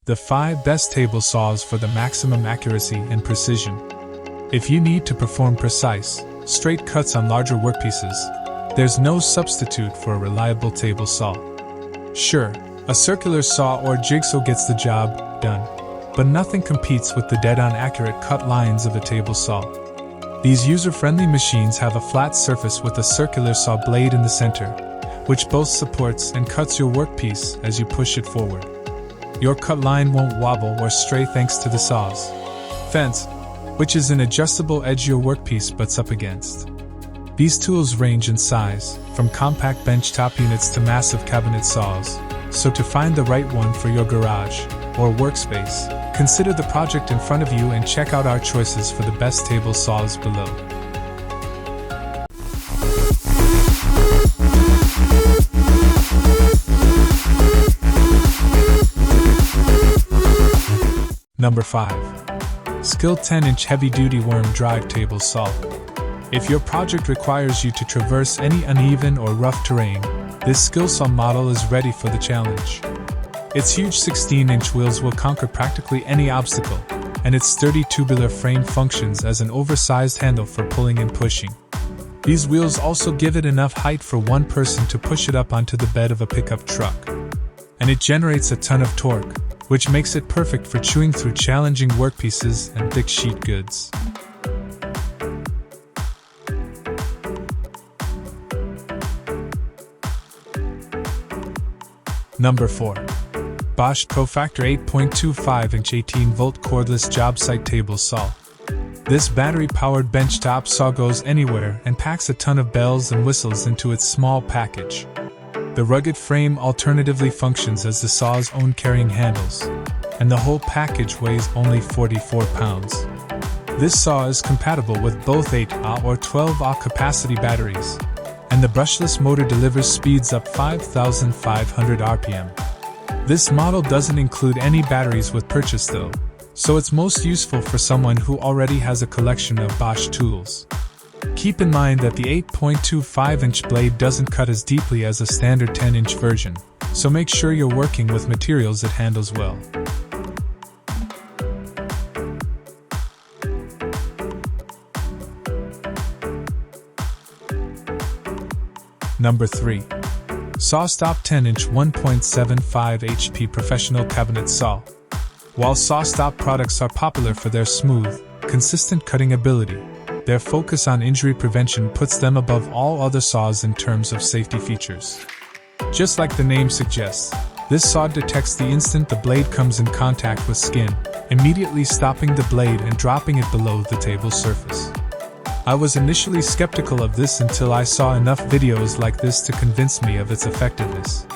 The 5 best table saws for the maximum accuracy and precision. If you need to perform precise, straight cuts on larger workpieces, there's no substitute for a reliable table saw. Sure, a circular saw or jigsaw gets the job done, but nothing competes with the dead-on accurate cut lines of a table saw. These user-friendly machines have a flat surface with a circular saw blade in the center, which both supports and cuts your workpiece as you push it forward. Your cut line won't wobble or stray thanks to the saw's fence, which is an adjustable edge your workpiece butts up against. These tools range in size, from compact benchtop units to massive cabinet saws, so to find the right one for your garage or workspace, consider the project in front of you and check out our choices for the best table saws below. Number 5. Skil 10-inch heavy-duty worm drive table saw. If your project requires you to traverse any uneven or rough terrain, this Skil saw model is ready for the challenge. Its huge 16-inch wheels will conquer practically any obstacle, and its sturdy tubular frame functions as an oversized handle for pulling and pushing. These wheels also give it enough height for one person to push it up onto the bed of a pickup truck. And it generates a ton of torque, which makes it perfect for chewing through challenging workpieces and thick sheet goods. Number 4. Bosch Profactor 8.25-inch 18-volt cordless Jobsite table saw. This battery-powered benchtop saw goes anywhere and packs a ton of bells and whistles into its small package. The rugged frame alternatively functions as the saw's own carrying handles, and the whole package weighs only 44 pounds. This saw is compatible with both 8Ah or 12Ah capacity batteries, and the brushless motor delivers speeds up 5,500 RPM. This model doesn't include any batteries with purchase though, so it's most useful for someone who already has a collection of Bosch tools. Keep in mind that the 8.25-inch blade doesn't cut as deeply as a standard 10-inch version, so make sure you're working with materials it handles well. Number 3. SawStop 10-inch 1.75 HP professional cabinet saw. While SawStop products are popular for their smooth, consistent cutting ability, their focus on injury prevention puts them above all other saws in terms of safety features. Just like the name suggests, this saw detects the instant the blade comes in contact with skin, immediately stopping the blade and dropping it below the table surface. I was initially skeptical of this until I saw enough videos like this to convince me of its effectiveness.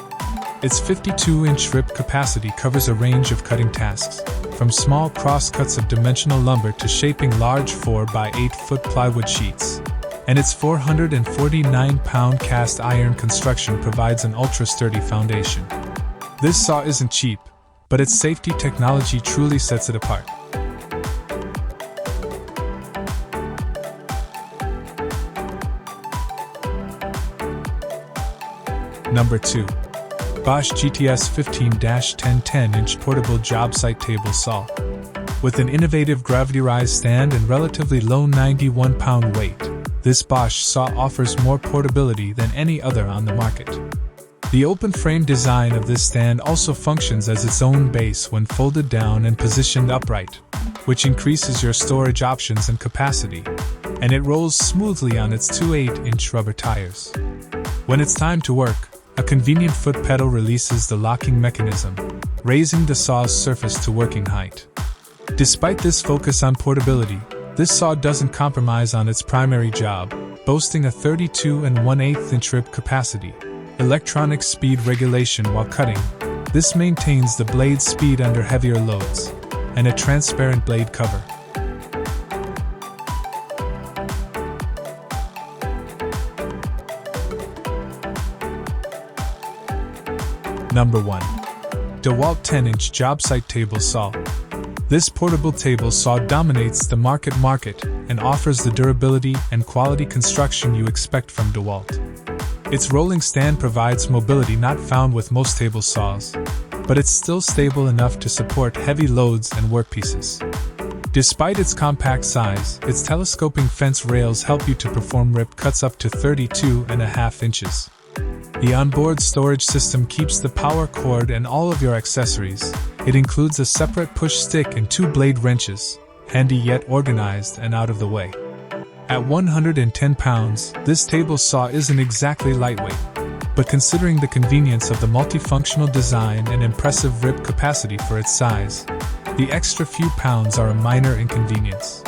Its 52-inch rip capacity covers a range of cutting tasks, from small cross-cuts of dimensional lumber to shaping large 4x8-foot plywood sheets. And its 449-pound cast iron construction provides an ultra-sturdy foundation. This saw isn't cheap, but its safety technology truly sets it apart. Number 2. Bosch GTS151010 10-inch portable Jobsite table saw. With an innovative gravity-rise stand and relatively low 91-pound weight, this Bosch saw offers more portability than any other on the market. The open-frame design of this stand also functions as its own base when folded down and positioned upright, which increases your storage options and capacity, and it rolls smoothly on its two 8-inch rubber tires. When it's time to work, a convenient foot pedal releases the locking mechanism, raising the saw's surface to working height. Despite this focus on portability, this saw doesn't compromise on its primary job, boasting a 32 1/8-inch rip capacity, electronic speed regulation while cutting. This maintains the blade's speed under heavier loads, and a transparent blade cover. Number 1. DeWalt 10-inch Jobsite table saw. This portable table saw dominates the market and offers the durability and quality construction you expect from DeWalt. Its rolling stand provides mobility not found with most table saws. but it's still stable enough to support heavy loads and workpieces. Despite its compact size, its telescoping fence rails help you to perform rip cuts up to 32.5 inches. The onboard storage system keeps the power cord and all of your accessories. It includes a separate push stick and 2 blade wrenches, handy yet organized and out of the way. At 110 pounds, this table saw isn't exactly lightweight, but considering the convenience of the multifunctional design and impressive rip capacity for its size, the extra few pounds are a minor inconvenience.